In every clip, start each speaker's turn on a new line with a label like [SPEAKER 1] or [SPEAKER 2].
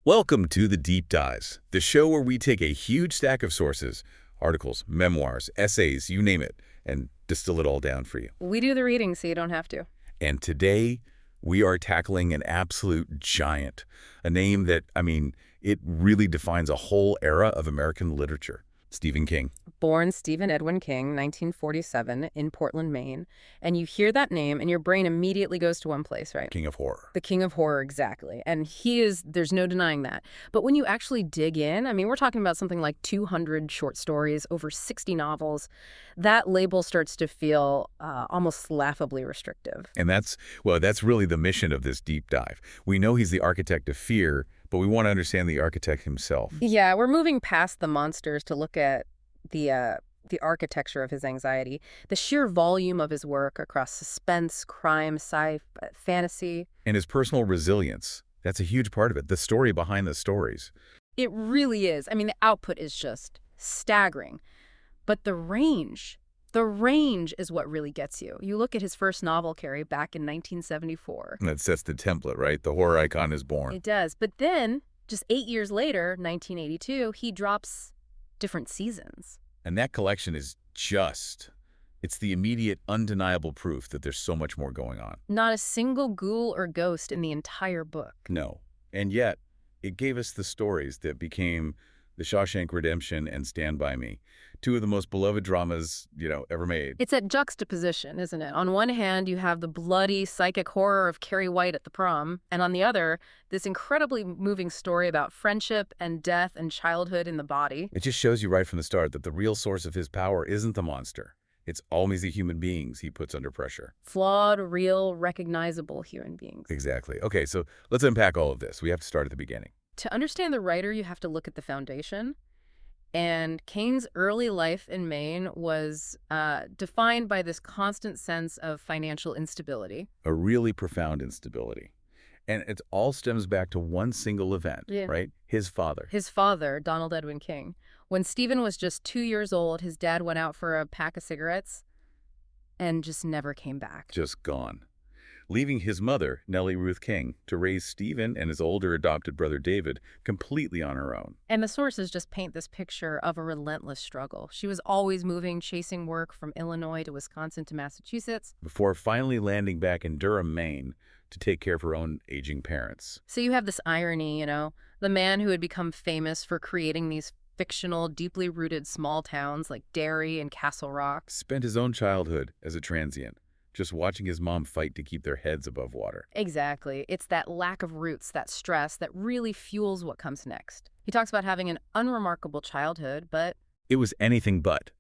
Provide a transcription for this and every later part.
[SPEAKER 1] Welcome to The Deep Dives, the show where we take a huge stack of sources, articles, memoirs, essays, you name it, and distill it all down for you.
[SPEAKER 2] We do the reading so you don't have to.
[SPEAKER 1] And today, we are tackling an absolute giant, a name that, it really defines a whole era of American literature, Stephen King.
[SPEAKER 2] Born Stephen Edwin King, 1947, in Portland, Maine. And you hear that name and your brain immediately goes to one place, right?
[SPEAKER 1] King of horror.
[SPEAKER 2] The King of Horror, exactly. And there's no denying that. But when you actually dig in, we're talking about something like 200 short stories, over 60 novels, that label starts to feel almost laughably restrictive.
[SPEAKER 1] And that's really the mission of this deep dive. We know he's the architect of fear, but we want to understand the architect himself.
[SPEAKER 2] Yeah, we're moving past the monsters to look at the architecture of his anxiety, the sheer volume of his work across suspense, crime, fantasy.
[SPEAKER 1] And his personal resilience. That's a huge part of it, the story behind the stories.
[SPEAKER 2] It really is. The output is just staggering. But the range is what really gets you. You look at his first novel, Carrie, back in 1974.
[SPEAKER 1] That sets the template, right? The horror icon is born.
[SPEAKER 2] It does. But then, just 8 years later, 1982, he drops Different Seasons.
[SPEAKER 1] And that collection is it's the immediate, undeniable proof that there's so much more going on.
[SPEAKER 2] Not a single ghoul or ghost in the entire book.
[SPEAKER 1] No. And yet, it gave us the stories that became The Shawshank Redemption and Stand By Me, two of the most beloved dramas, ever made.
[SPEAKER 2] It's that juxtaposition, isn't it? On one hand, you have the bloody psychic horror of Carrie White at the prom, and on the other, this incredibly moving story about friendship and death and childhood in the body.
[SPEAKER 1] It just shows you right from the start that the real source of his power isn't the monster. It's always the human beings he puts under pressure.
[SPEAKER 2] Flawed, real, recognizable human beings.
[SPEAKER 1] Exactly. Okay, so let's unpack all of this. We have to start at the beginning.
[SPEAKER 2] To understand the writer, you have to look at the foundation. And King's early life in Maine was defined by this constant sense of financial instability.
[SPEAKER 1] A really profound instability. And it all stems back to one single event, right? His father.
[SPEAKER 2] His father, Donald Edwin King. When Stephen was just 2 years old, his dad went out for a pack of cigarettes and just never came back.
[SPEAKER 1] Just gone. Leaving his mother, Nellie Ruth King, to raise Stephen and his older adopted brother David completely on her own.
[SPEAKER 2] And the sources just paint this picture of a relentless struggle. She was always moving, chasing work from Illinois to Wisconsin to Massachusetts.
[SPEAKER 1] Before finally landing back in Durham, Maine, to take care of her own aging parents.
[SPEAKER 2] So you have this irony, the man who had become famous for creating these fictional, deeply rooted small towns like Derry and Castle Rock.
[SPEAKER 1] Spent his own childhood as a transient, just watching his mom fight to keep their heads above water.
[SPEAKER 2] Exactly. It's that lack of roots, that stress, that really fuels what comes next. He talks about having an unremarkable childhood, but
[SPEAKER 1] it was anything but.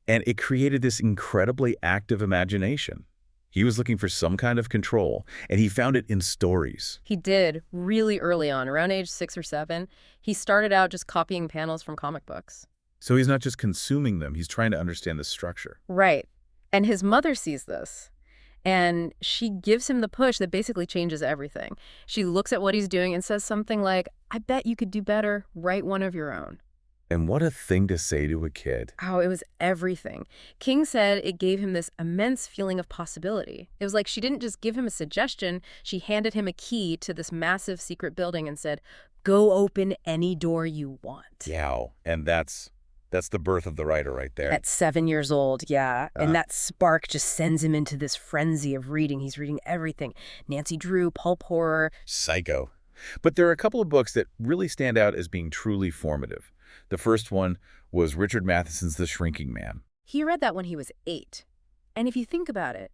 [SPEAKER 1] And it created this incredibly active imagination. He was looking for some kind of control, and he found it in stories.
[SPEAKER 2] He did really early on, around age 6 or 7. He started out just copying panels from comic books.
[SPEAKER 1] So he's not just consuming them, he's trying to understand the structure.
[SPEAKER 2] Right. And his mother sees this, and she gives him the push that basically changes everything. She looks at what he's doing and says something like, "I bet you could do better. Write one of your own."
[SPEAKER 1] And what a thing to say to a kid.
[SPEAKER 2] Oh, it was everything. King said it gave him this immense feeling of possibility. It was like she didn't just give him a suggestion, she handed him a key to this massive secret building and said, "Go open any door you want."
[SPEAKER 1] Yeah, and that's the birth of the writer right there.
[SPEAKER 2] At 7 years old, yeah. And that spark just sends him into this frenzy of reading. He's reading everything. Nancy Drew, pulp horror.
[SPEAKER 1] Psycho. But there are a couple of books that really stand out as being truly formative. The first one was Richard Matheson's The Shrinking Man.
[SPEAKER 2] He read that when he was 8. And if you think about it,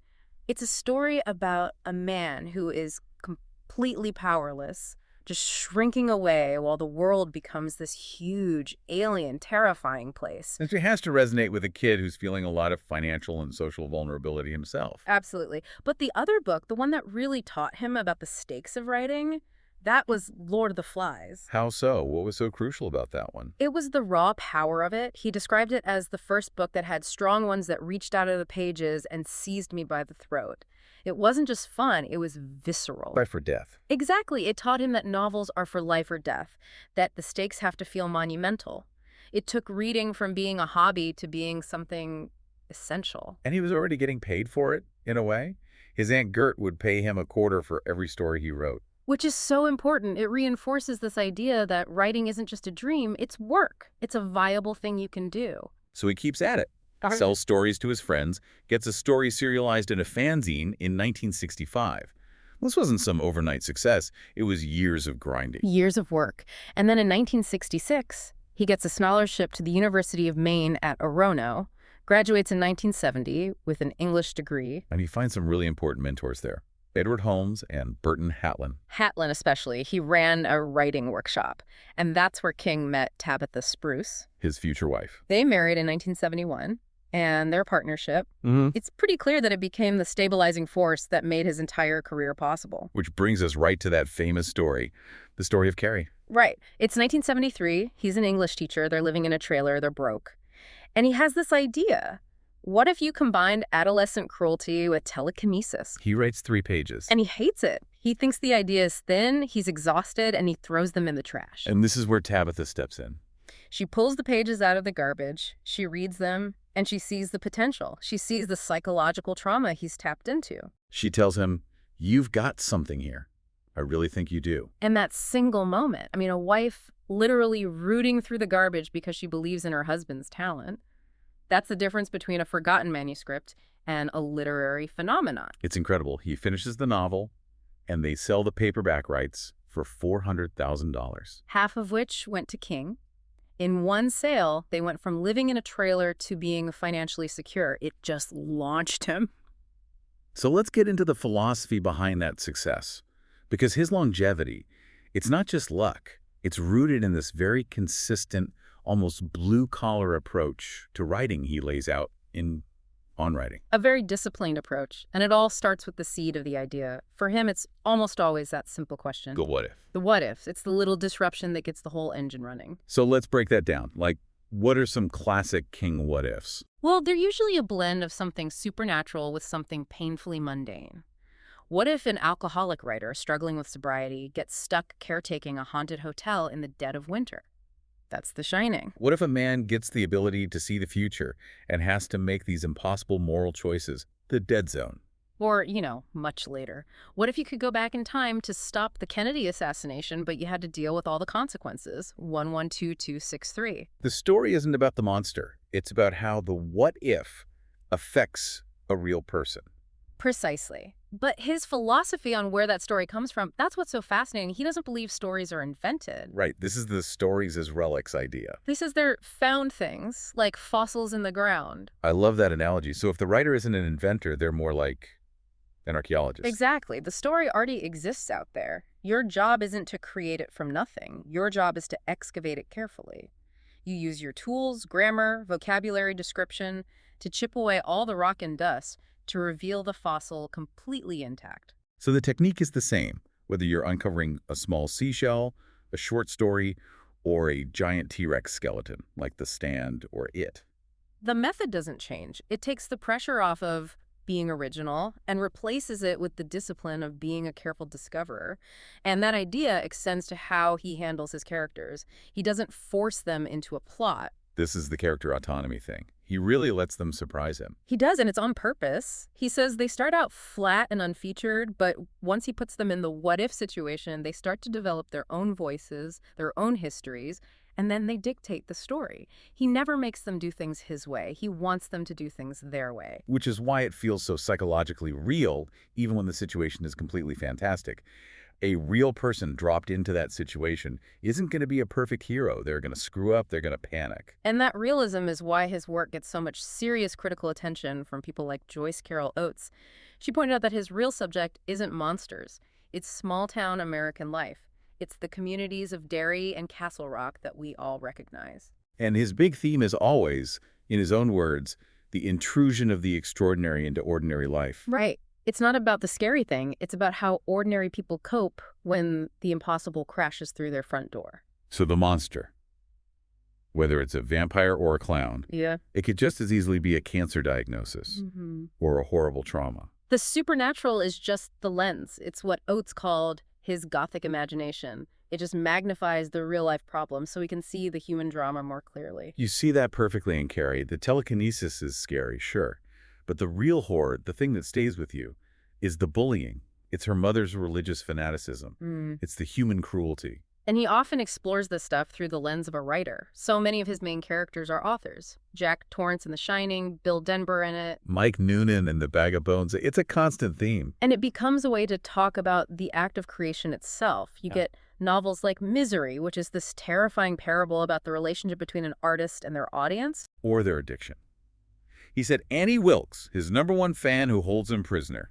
[SPEAKER 2] it's a story about a man who is completely powerless, just shrinking away while the world becomes this huge, alien, terrifying place.
[SPEAKER 1] It has to resonate with a kid who's feeling a lot of financial and social vulnerability himself.
[SPEAKER 2] Absolutely. But the other book, the one that really taught him about the stakes of writing, that was Lord of the Flies.
[SPEAKER 1] How so? What was so crucial about that one?
[SPEAKER 2] It was the raw power of it. He described it as the first book that had strong ones that reached out of the pages and seized me by the throat. It wasn't just fun, it was visceral.
[SPEAKER 1] Life or death.
[SPEAKER 2] Exactly. It taught him that novels are for life or death, that the stakes have to feel monumental. It took reading from being a hobby to being something essential.
[SPEAKER 1] And he was already getting paid for it, in a way. His Aunt Gert would pay him a quarter for every story he wrote.
[SPEAKER 2] Which is so important. It reinforces this idea that writing isn't just a dream, it's work. It's a viable thing you can do.
[SPEAKER 1] So he keeps at it, sells stories to his friends, gets a story serialized in a fanzine in 1965. This wasn't some overnight success. It was years of grinding.
[SPEAKER 2] Years of work. And then in 1966, he gets a scholarship to the University of Maine at Orono, graduates in 1970 with an English degree.
[SPEAKER 1] And he finds some really important mentors there. Edward Holmes and Burton Hatlin.
[SPEAKER 2] Hatlin especially. He ran a writing workshop. And that's where King met Tabitha Spruce,
[SPEAKER 1] His future wife.
[SPEAKER 2] They married in 1971, and their partnership, it's pretty clear that it became the stabilizing force that made his entire career possible.
[SPEAKER 1] Which brings us right to that famous story, the story of Carrie.
[SPEAKER 2] Right. It's 1973. He's an English teacher. They're living in a trailer. They're broke. And he has this idea. What if you combined adolescent cruelty with telekinesis?
[SPEAKER 1] He writes 3 pages.
[SPEAKER 2] And he hates it. He thinks the idea is thin, he's exhausted, and he throws them in the trash.
[SPEAKER 1] And this is where Tabitha steps in.
[SPEAKER 2] She pulls the pages out of the garbage, she reads them, and she sees the potential. She sees the psychological trauma he's tapped into.
[SPEAKER 1] She tells him, "You've got something here. I really think you do."
[SPEAKER 2] And that single moment, I mean, a wife literally rooting through the garbage because she believes in her husband's talent. That's the difference between a forgotten manuscript and a literary phenomenon.
[SPEAKER 1] It's incredible. He finishes the novel, and they sell the paperback rights for $400,000.
[SPEAKER 2] Half of which went to King. In one sale, they went from living in a trailer to being financially secure. It just launched him.
[SPEAKER 1] So let's get into the philosophy behind that success. Because his longevity, it's not just luck. It's rooted in this very consistent, almost blue-collar approach to writing he lays out on writing.
[SPEAKER 2] A very disciplined approach, and it all starts with the seed of the idea. For him, it's almost always that simple question.
[SPEAKER 1] The what if.
[SPEAKER 2] The what if. It's the little disruption that gets the whole engine running.
[SPEAKER 1] So let's break that down. Like, what are some classic King what ifs?
[SPEAKER 2] Well, they're usually a blend of something supernatural with something painfully mundane. What if an alcoholic writer struggling with sobriety gets stuck caretaking a haunted hotel in the dead of winter? That's The Shining.
[SPEAKER 1] What if a man gets the ability to see the future and has to make these impossible moral choices? The Dead Zone.
[SPEAKER 2] Or, much later. What if you could go back in time to stop the Kennedy assassination, but you had to deal with all the consequences? 112263.
[SPEAKER 1] The story isn't about the monster. It's about how the what if affects a real person.
[SPEAKER 2] Precisely. But his philosophy on where that story comes from, that's what's so fascinating. He doesn't believe stories are invented.
[SPEAKER 1] Right. This is the stories as relics idea.
[SPEAKER 2] He says they're found things, like fossils in the ground.
[SPEAKER 1] I love that analogy. So if the writer isn't an inventor, they're more like an archaeologist.
[SPEAKER 2] Exactly. The story already exists out there. Your job isn't to create it from nothing. Your job is to excavate it carefully. You use your tools, grammar, vocabulary, description to chip away all the rock and dust to reveal the fossil completely intact.
[SPEAKER 1] So the technique is the same, whether you're uncovering a small seashell, a short story, or a giant T-Rex skeleton, like The Stand or It.
[SPEAKER 2] The method doesn't change. It takes the pressure off of being original and replaces it with the discipline of being a careful discoverer. And that idea extends to how he handles his characters. He doesn't force them into a plot.
[SPEAKER 1] This is the character autonomy thing. He really lets them surprise him.
[SPEAKER 2] He does, and it's on purpose. He says they start out flat and unfeatured, but once he puts them in the what-if situation, they start to develop their own voices, their own histories, and then they dictate the story. He never makes them do things his way. He wants them to do things their way.
[SPEAKER 1] Which is why it feels so psychologically real, even when the situation is completely fantastic. A real person dropped into that situation isn't going to be a perfect hero. They're going to screw up. They're going to panic.
[SPEAKER 2] And that realism is why his work gets so much serious critical attention from people like Joyce Carol Oates. She pointed out that his real subject isn't monsters. It's small-town American life. It's the communities of Derry and Castle Rock that we all recognize.
[SPEAKER 1] And his big theme is always, in his own words, the intrusion of the extraordinary into ordinary life.
[SPEAKER 2] Right. It's not about the scary thing. It's about how ordinary people cope when the impossible crashes through their front door.
[SPEAKER 1] So the monster, whether it's a vampire or a clown, it could just as easily be a cancer diagnosis or a horrible trauma.
[SPEAKER 2] The supernatural is just the lens. It's what Oates called his Gothic imagination. It just magnifies the real-life problem so we can see the human drama more clearly.
[SPEAKER 1] You see that perfectly in Carrie. The telekinesis is scary, sure. But the real horror, the thing that stays with you, is the bullying, It's her mother's religious fanaticism. It's the human cruelty.
[SPEAKER 2] And he often explores this stuff through the lens of a writer. So many of his main characters are authors. Jack Torrance in The Shining, Bill Denver in it.
[SPEAKER 1] Mike Noonan in The Bag of Bones. It's a constant theme.
[SPEAKER 2] And it becomes a way to talk about the act of creation itself. You get novels like Misery, which is this terrifying parable about the relationship between an artist and their audience.
[SPEAKER 1] Or their addiction. He said Annie Wilkes, his #1 fan who holds him prisoner,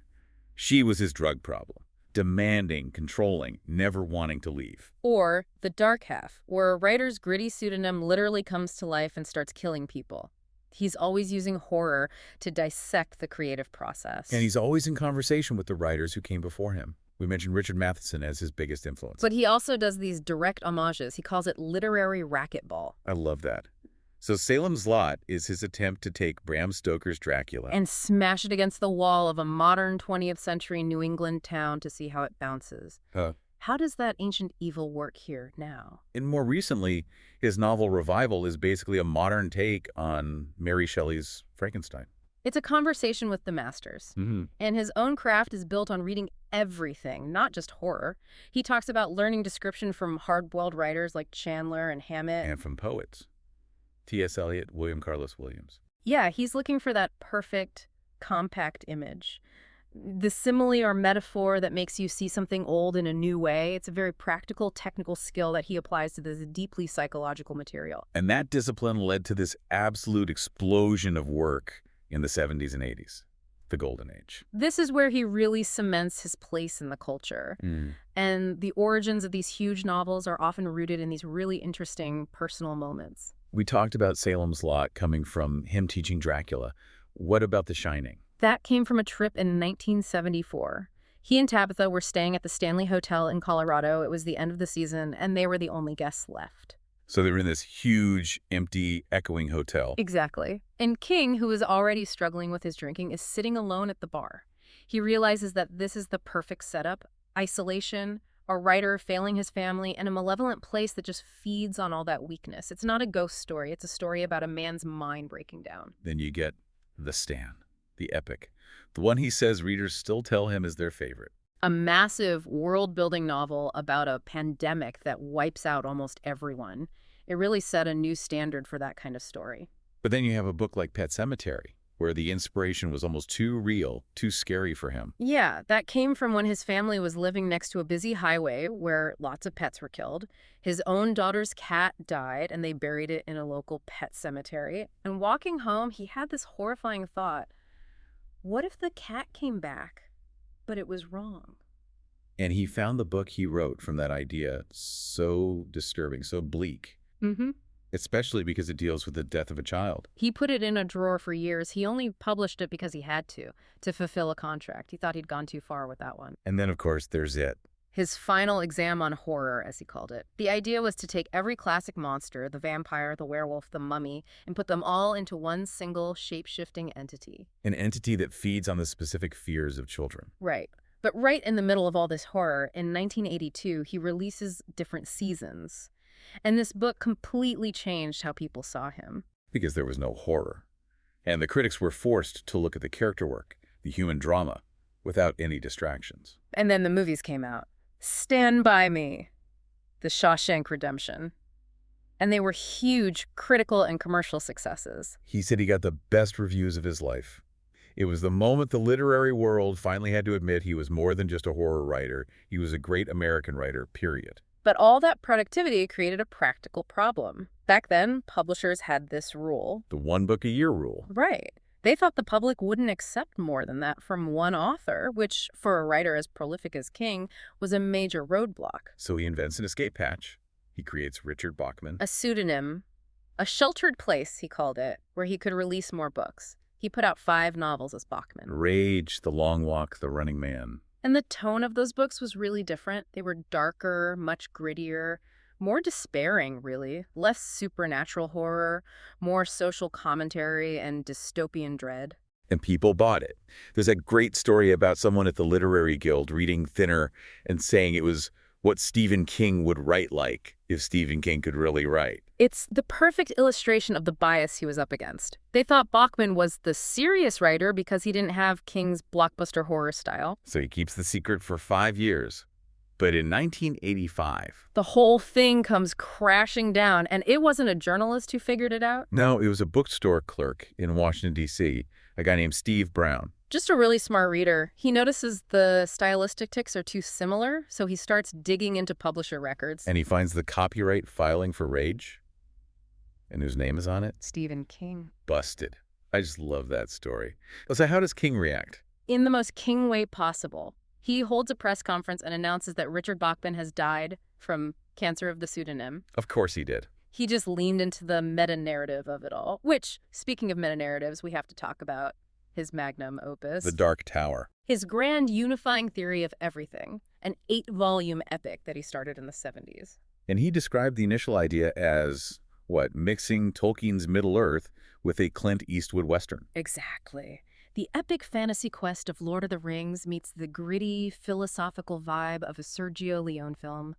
[SPEAKER 1] she was his drug problem. Demanding, controlling, never wanting to leave.
[SPEAKER 2] Or The Dark Half, where a writer's gritty pseudonym literally comes to life and starts killing people. He's always using horror to dissect the creative process.
[SPEAKER 1] And he's always in conversation with the writers who came before him. We mentioned Richard Matheson as his biggest influence.
[SPEAKER 2] But he also does these direct homages. He calls it literary racquetball.
[SPEAKER 1] I love that. So Salem's Lot is his attempt to take Bram Stoker's Dracula
[SPEAKER 2] and smash it against the wall of a modern 20th century New England town to see how it bounces. How does that ancient evil work here now?
[SPEAKER 1] And more recently, his novel Revival is basically a modern take on Mary Shelley's Frankenstein.
[SPEAKER 2] It's a conversation with the masters. And his own craft is built on reading everything, not just horror. He talks about learning description from hard-boiled writers like Chandler and Hammett.
[SPEAKER 1] And from poets. T.S. Eliot, William Carlos Williams.
[SPEAKER 2] Yeah, he's looking for that perfect, compact image. The simile or metaphor that makes you see something old in a new way. It's a very practical, technical skill that he applies to this deeply psychological material.
[SPEAKER 1] And that discipline led to this absolute explosion of work in the 70s and 80s, the Golden Age.
[SPEAKER 2] This is where he really cements his place in the culture. And the origins of these huge novels are often rooted in these really interesting personal moments.
[SPEAKER 1] We talked about Salem's Lot coming from him teaching Dracula. What about The Shining?
[SPEAKER 2] That came from a trip in 1974. He and Tabitha were staying at the Stanley Hotel in Colorado. It was the end of the season, and they were the only guests left.
[SPEAKER 1] So they were in this huge, empty, echoing hotel.
[SPEAKER 2] Exactly. And King, who is already struggling with his drinking, is sitting alone at the bar. He realizes that this is the perfect setup: isolation, a writer failing his family, and a malevolent place that just feeds on all that weakness. It's not a ghost story. It's a story about a man's mind breaking down.
[SPEAKER 1] Then you get The Stand, the epic, the one he says readers still tell him is their favorite.
[SPEAKER 2] A massive world-building novel about a pandemic that wipes out almost everyone. It really set a new standard for that kind of story.
[SPEAKER 1] But then you have a book like Pet Sematary, where the inspiration was almost too real, too scary for him.
[SPEAKER 2] Yeah, that came from when his family was living next to a busy highway where lots of pets were killed. His own daughter's cat died, and they buried it in a local pet cemetery. And walking home, he had this horrifying thought: what if the cat came back, but it was wrong?
[SPEAKER 1] And he found the book he wrote from that idea so disturbing, so bleak. Especially because it deals with the death of a child.
[SPEAKER 2] He put it in a drawer for years. He only published it because he had to fulfill a contract. He thought he'd gone too far with that one.
[SPEAKER 1] And then, of course, there's it.
[SPEAKER 2] His final exam on horror, as he called it. The idea was to take every classic monster, the vampire, the werewolf, the mummy, and put them all into one single shape-shifting entity.
[SPEAKER 1] An entity that feeds on the specific fears of children.
[SPEAKER 2] Right. But right in the middle of all this horror, in 1982, he releases different seasons. And this book completely changed how people saw him.
[SPEAKER 1] Because there was no horror. And the critics were forced to look at the character work, the human drama, without any distractions.
[SPEAKER 2] And then the movies came out. Stand By Me, The Shawshank Redemption. And they were huge critical and commercial successes.
[SPEAKER 1] He said he got the best reviews of his life. It was the moment the literary world finally had to admit he was more than just a horror writer. He was a great American writer, period.
[SPEAKER 2] But all that productivity created a practical problem. Back then, publishers had this rule.
[SPEAKER 1] The one-book-a-year rule.
[SPEAKER 2] Right. They thought the public wouldn't accept more than that from one author, which, for a writer as prolific as King, was a major roadblock.
[SPEAKER 1] So he invents an escape hatch. He creates Richard Bachman.
[SPEAKER 2] A pseudonym. A sheltered place, he called it, where he could release more books. He put out 5 novels as Bachman.
[SPEAKER 1] Rage, The Long Walk, The Running Man.
[SPEAKER 2] And the tone of those books was really different. They were darker, much grittier, more despairing, really. Less supernatural horror, more social commentary and dystopian dread.
[SPEAKER 1] And people bought it. There's a great story about someone at the Literary Guild reading Thinner and saying it was what Stephen King would write like if Stephen King could really write.
[SPEAKER 2] It's the perfect illustration of the bias he was up against. They thought Bachman was the serious writer because he didn't have King's blockbuster horror style.
[SPEAKER 1] So he keeps the secret for 5 years. But in 1985...
[SPEAKER 2] The whole thing comes crashing down, and it wasn't a journalist who figured it out.
[SPEAKER 1] No, it was a bookstore clerk in Washington, D.C., a guy named Steve Brown.
[SPEAKER 2] Just a really smart reader. He notices the stylistic tics are too similar, so he starts digging into publisher records.
[SPEAKER 1] And he finds the copyright filing for Rage, and whose name is on it?
[SPEAKER 2] Stephen King.
[SPEAKER 1] Busted. I just love that story. So how does King react?
[SPEAKER 2] In the most King way possible. He holds a press conference and announces that Richard Bachman has died from cancer of the pseudonym.
[SPEAKER 1] Of course he did.
[SPEAKER 2] He just leaned into the meta-narrative of it all, which, speaking of meta-narratives, we have to talk about his magnum opus.
[SPEAKER 1] The Dark Tower.
[SPEAKER 2] His grand unifying theory of everything, an 8-volume epic that he started in the 70s.
[SPEAKER 1] And he described the initial idea as, mixing Tolkien's Middle-earth with a Clint Eastwood Western.
[SPEAKER 2] Exactly. The epic fantasy quest of Lord of the Rings meets the gritty, philosophical vibe of a Sergio Leone film.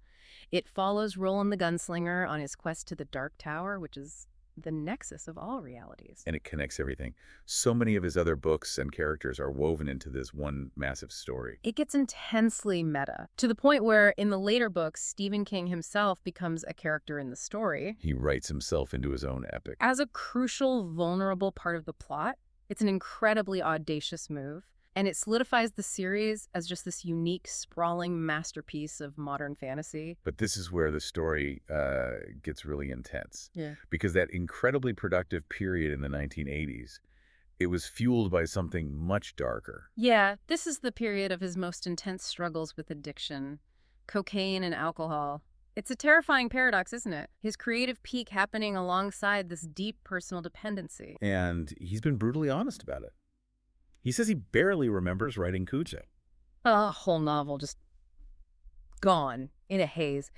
[SPEAKER 2] It follows Roland the Gunslinger on his quest to the Dark Tower, which is the nexus of all realities.
[SPEAKER 1] And it connects everything. So many of his other books and characters are woven into this one massive story.
[SPEAKER 2] It gets intensely meta, to the point where in the later books, Stephen King himself becomes a character in the story.
[SPEAKER 1] He writes himself into his own epic.
[SPEAKER 2] As a crucial, vulnerable part of the plot, it's an incredibly audacious move, and it solidifies the series as just this unique, sprawling masterpiece of modern fantasy.
[SPEAKER 1] But this is where the story gets really intense.
[SPEAKER 2] Yeah.
[SPEAKER 1] Because that incredibly productive period in the 1980s, it was fueled by something much darker.
[SPEAKER 2] Yeah, this is the period of his most intense struggles with addiction, cocaine and alcohol. It's a terrifying paradox, isn't it? His creative peak happening alongside this deep personal dependency.
[SPEAKER 1] And he's been brutally honest about it. He says he barely remembers writing Cujo.
[SPEAKER 2] A whole novel just gone in a haze.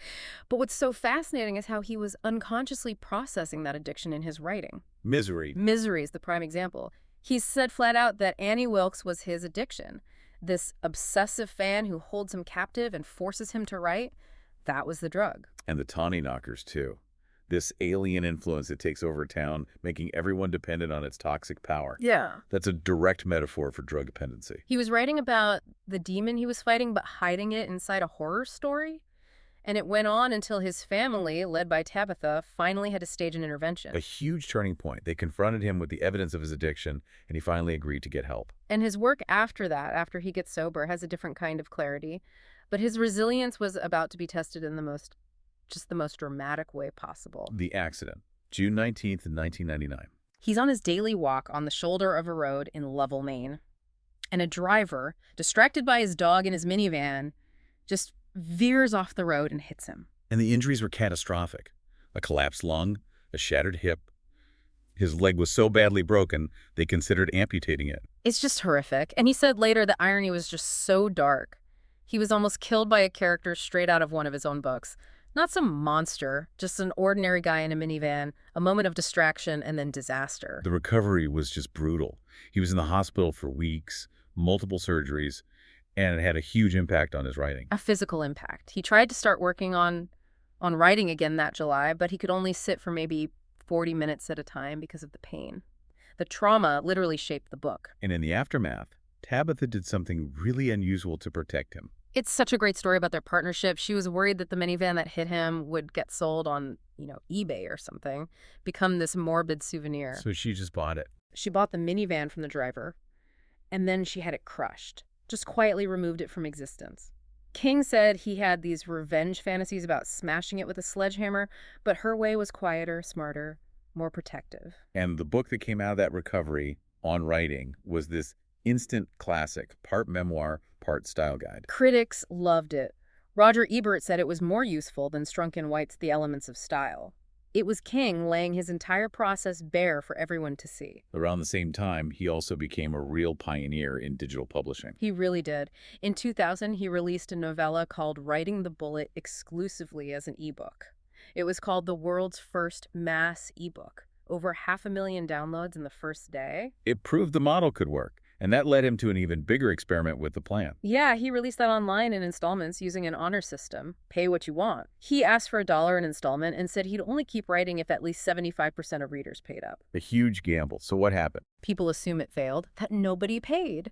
[SPEAKER 2] But what's so fascinating is how he was unconsciously processing that addiction in his writing.
[SPEAKER 1] Misery.
[SPEAKER 2] Misery is the prime example. He said flat out that Annie Wilkes was his addiction. This obsessive fan who holds him captive and forces him to write. That was the drug.
[SPEAKER 1] And the Tommyknockers, too. This alien influence that takes over town, making everyone dependent on its toxic power.
[SPEAKER 2] Yeah.
[SPEAKER 1] That's a direct metaphor for drug dependency.
[SPEAKER 2] He was writing about the demon he was fighting, but hiding it inside a horror story. And it went on until his family, led by Tabitha, finally had to stage an intervention.
[SPEAKER 1] A huge turning point. They confronted him with the evidence of his addiction, and he finally agreed to get help.
[SPEAKER 2] And his work after that, after he gets sober, has a different kind of clarity. But his resilience was about to be tested in the most dramatic way possible.
[SPEAKER 1] The accident, June 19th, 1999.
[SPEAKER 2] He's on his daily walk on the shoulder of a road in Lovell, Maine. And a driver, distracted by his dog in his minivan, just veers off the road and hits him.
[SPEAKER 1] And the injuries were catastrophic. A collapsed lung, a shattered hip. His leg was so badly broken, they considered amputating it.
[SPEAKER 2] It's just horrific. And he said later the irony was just so dark. He was almost killed by a character straight out of one of his own books. Not some monster, just an ordinary guy in a minivan, a moment of distraction, and then disaster.
[SPEAKER 1] The recovery was just brutal. He was in the hospital for weeks, multiple surgeries, and it had a huge impact on his writing.
[SPEAKER 2] A physical impact. He tried to start working on writing again that July, but he could only sit for maybe 40 minutes at a time because of the pain. The trauma literally shaped the book.
[SPEAKER 1] And in the aftermath, Tabitha did something really unusual to protect him.
[SPEAKER 2] It's such a great story about their partnership. She was worried that the minivan that hit him would get sold on, eBay or something, become this morbid souvenir.
[SPEAKER 1] So she just bought it.
[SPEAKER 2] She bought the minivan from the driver, and then she had it crushed, just quietly removed it from existence. King said he had these revenge fantasies about smashing it with a sledgehammer, but her way was quieter, smarter, more protective.
[SPEAKER 1] And the book that came out of that recovery on writing was this instant classic, part memoir, part style guide.
[SPEAKER 2] Critics loved it. Roger Ebert said it was more useful than Strunk White's The Elements of Style. It was King laying his entire process bare for everyone to see.
[SPEAKER 1] Around the same time, he also became a real pioneer in digital publishing.
[SPEAKER 2] He really did. In 2000, he released a novella called Writing the Bullet exclusively as an ebook. It was called the world's first mass ebook. Over 500,000 downloads in the first day.
[SPEAKER 1] It proved the model could work. And that led him to an even bigger experiment with the plan.
[SPEAKER 2] Yeah, he released that online in installments using an honor system. Pay what you want. He asked for $1 an installment and said he'd only keep writing if at least 75% of readers paid up.
[SPEAKER 1] A huge gamble. So what happened?
[SPEAKER 2] People assume it failed, that nobody paid.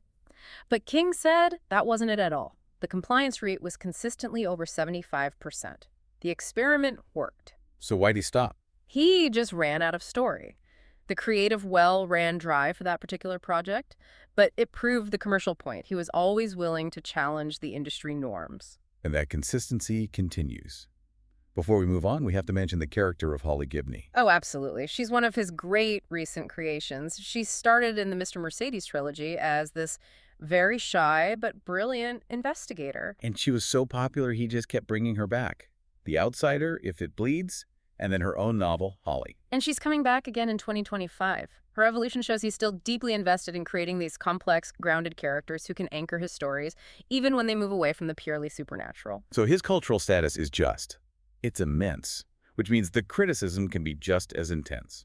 [SPEAKER 2] But King said that wasn't it at all. The compliance rate was consistently over 75%. The experiment worked.
[SPEAKER 1] So why'd he stop?
[SPEAKER 2] He just ran out of story. The creative well ran dry for that particular project, but it proved the commercial point. He was always willing to challenge the industry norms.
[SPEAKER 1] And that consistency continues. Before we move on, we have to mention the character of Holly Gibney.
[SPEAKER 2] Oh, absolutely. She's one of his great recent creations. She started in the Mr. Mercedes trilogy as this very shy but brilliant investigator.
[SPEAKER 1] And she was so popular, he just kept bringing her back. The Outsider, If It Bleeds, and then her own novel, Holly.
[SPEAKER 2] And she's coming back again in 2025. Her evolution shows he's still deeply invested in creating these complex, grounded characters who can anchor his stories, even when they move away from the purely supernatural.
[SPEAKER 1] So his cultural status is just. It's immense, which means the criticism can be just as intense.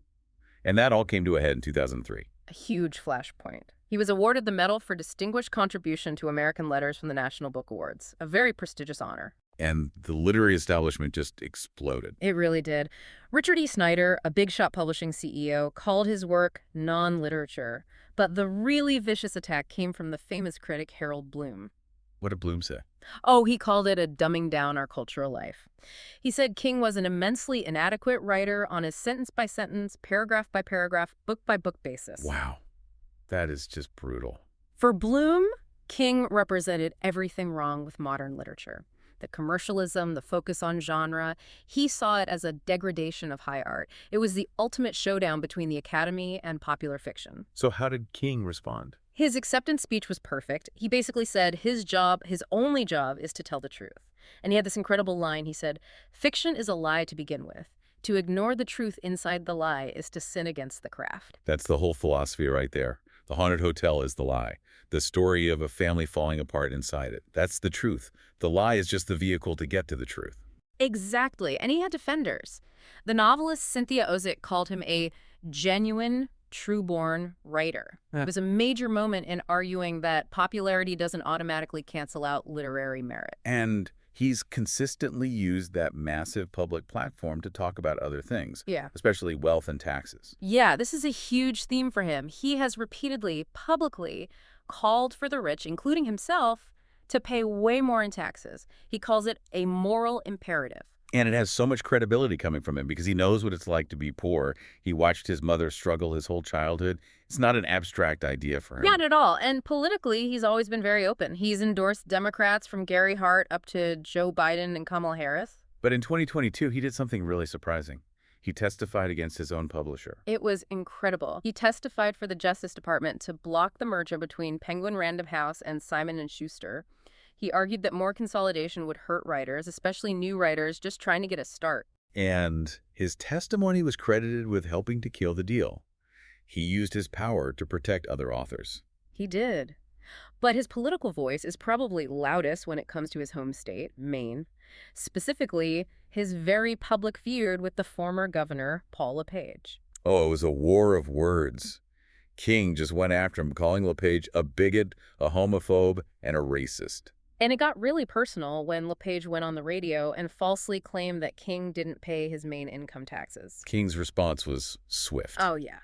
[SPEAKER 1] And that all came to a head in 2003.
[SPEAKER 2] A huge flashpoint. He was awarded the Medal for Distinguished Contribution to American Letters from the National Book Awards, a very prestigious honor.
[SPEAKER 1] And the literary establishment just exploded.
[SPEAKER 2] It really did. Richard E. Snyder, a big shot publishing CEO, called his work non-literature. But the really vicious attack came from the famous critic Harold Bloom.
[SPEAKER 1] What did Bloom say?
[SPEAKER 2] Oh, he called it a dumbing down our cultural life. He said King was an immensely inadequate writer on a sentence-by-sentence, paragraph-by-paragraph, book-by-book basis.
[SPEAKER 1] Wow. That is just brutal.
[SPEAKER 2] For Bloom, King represented everything wrong with modern literature. The commercialism, the focus on genre, he saw it as a degradation of high art. It was the ultimate showdown between the Academy and popular fiction.
[SPEAKER 1] So how did King respond?
[SPEAKER 2] His acceptance speech was perfect. He basically said his job, his only job, is to tell the truth. And he had this incredible line. He said, "Fiction is a lie to begin with. To ignore the truth inside the lie is to sin against the craft."
[SPEAKER 1] That's the whole philosophy right there. The haunted hotel is the lie. The story of a family falling apart inside it. That's the truth. The lie is just the vehicle to get to the truth.
[SPEAKER 2] Exactly. And he had defenders. The novelist Cynthia Ozick called him a genuine, true-born writer. It was a major moment in arguing that popularity doesn't automatically cancel out literary merit.
[SPEAKER 1] And he's consistently used that massive public platform to talk about other things,
[SPEAKER 2] Yeah.
[SPEAKER 1] especially wealth and taxes.
[SPEAKER 2] Yeah, this is a huge theme for him. He has repeatedly, publicly called for the rich, including himself, to pay way more in taxes. He calls it a moral imperative.
[SPEAKER 1] And it has so much credibility coming from him because he knows what it's like to be poor. He watched his mother struggle his whole childhood. It's not an abstract idea for him.
[SPEAKER 2] Not at all. And politically, he's always been very open. He's endorsed Democrats from Gary Hart up to Joe Biden and Kamala Harris.
[SPEAKER 1] But in 2022, he did something really surprising. He testified against his own publisher.
[SPEAKER 2] It was incredible. He testified for the Justice Department to block the merger between Penguin Random House and Simon & Schuster. He argued that more consolidation would hurt writers, especially new writers just trying to get a start.
[SPEAKER 1] And his testimony was credited with helping to kill the deal. He used his power to protect other authors.
[SPEAKER 2] He did. But his political voice is probably loudest when it comes to his home state, Maine. Specifically, his very public feud with the former governor, Paul LePage.
[SPEAKER 1] Oh, it was a war of words. King just went after him, calling LePage a bigot, a homophobe, and a racist.
[SPEAKER 2] And it got really personal when LePage went on the radio and falsely claimed that King didn't pay his Maine income taxes.
[SPEAKER 1] King's response was swift.
[SPEAKER 2] Oh, yeah.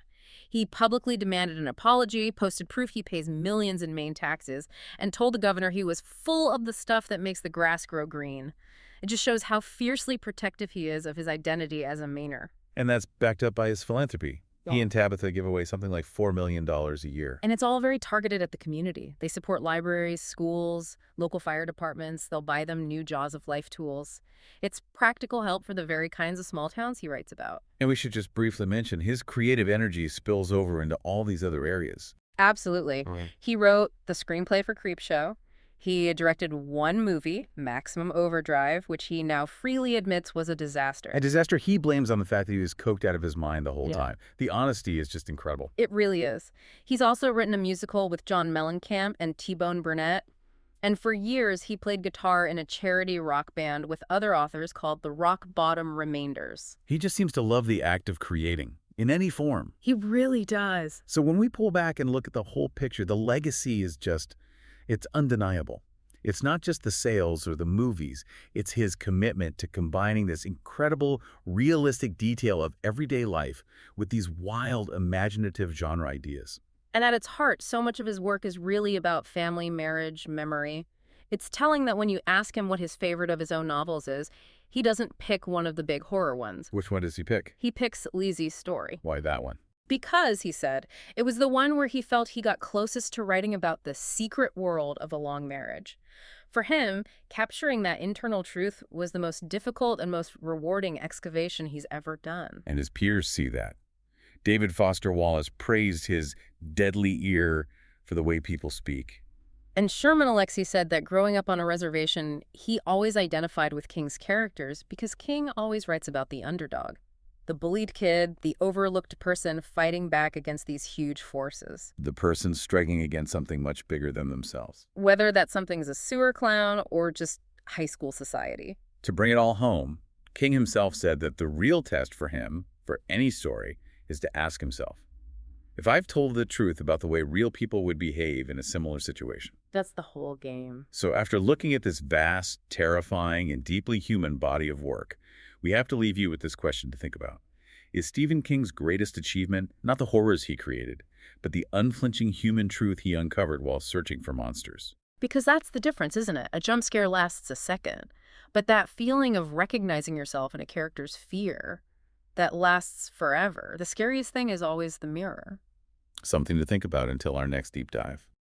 [SPEAKER 2] He publicly demanded an apology, posted proof he pays millions in Maine taxes, and told the governor he was full of the stuff that makes the grass grow green. It just shows how fiercely protective he is of his identity as a Mainer.
[SPEAKER 1] And that's backed up by his philanthropy.
[SPEAKER 2] Yeah.
[SPEAKER 1] He and Tabitha give away something like $4 million a year.
[SPEAKER 2] And it's all very targeted at the community. They support libraries, schools, local fire departments. They'll buy them new Jaws of Life tools. It's practical help for the very kinds of small towns he writes about.
[SPEAKER 1] And we should just briefly mention his creative energy spills over into all these other areas.
[SPEAKER 2] Absolutely.
[SPEAKER 1] Right.
[SPEAKER 2] He wrote the screenplay for Creepshow. He directed one movie, Maximum Overdrive, which he now freely admits was a disaster.
[SPEAKER 1] A disaster he blames on the fact that he was coked out of his mind the whole
[SPEAKER 2] Yeah.
[SPEAKER 1] time. The honesty is just incredible.
[SPEAKER 2] It really is. He's also written a musical with John Mellencamp and T-Bone Burnett. And for years, he played guitar in a charity rock band with other authors called the Rock Bottom Remainders.
[SPEAKER 1] He just seems to love the act of creating. in any form.
[SPEAKER 2] He really does.
[SPEAKER 1] So when we pull back and look at the whole picture, the legacy is it's undeniable. It's not just the sales or the movies. It's his commitment to combining this incredible, realistic detail of everyday life with these wild, imaginative genre ideas.
[SPEAKER 2] And at its heart, so much of his work is really about family, marriage, memory. It's telling that when you ask him what his favorite of his own novels is, he doesn't pick one of the big horror ones.
[SPEAKER 1] Which one does he pick?
[SPEAKER 2] He picks Lizzie's story.
[SPEAKER 1] Why that one?
[SPEAKER 2] Because, he said, it was the one where he felt he got closest to writing about the secret world of a long marriage. For him, capturing that internal truth was the most difficult and most rewarding excavation he's ever done.
[SPEAKER 1] And his peers see that. David Foster Wallace praised his deadly ear for the way people speak.
[SPEAKER 2] And Sherman Alexie said that growing up on a reservation, he always identified with King's characters because King always writes about the underdog. The bullied kid, the overlooked person fighting back against these huge forces.
[SPEAKER 1] The person striking against something much bigger than themselves.
[SPEAKER 2] Whether that something's a sewer clown or just high school society.
[SPEAKER 1] To bring it all home, King himself said that the real test for him, for any story, is to ask himself, if I've told the truth about the way real people would behave in a similar situation.
[SPEAKER 2] That's the whole game.
[SPEAKER 1] So after looking at this vast, terrifying, and deeply human body of work, we have to leave you with this question to think about. Is Stephen King's greatest achievement not the horrors he created, but the unflinching human truth he uncovered while searching for monsters?
[SPEAKER 2] Because that's the difference, isn't it? A jump scare lasts a second, but that feeling of recognizing yourself in a character's fear, that lasts forever. The scariest thing is always the mirror.
[SPEAKER 1] Something to think about until our next deep dive.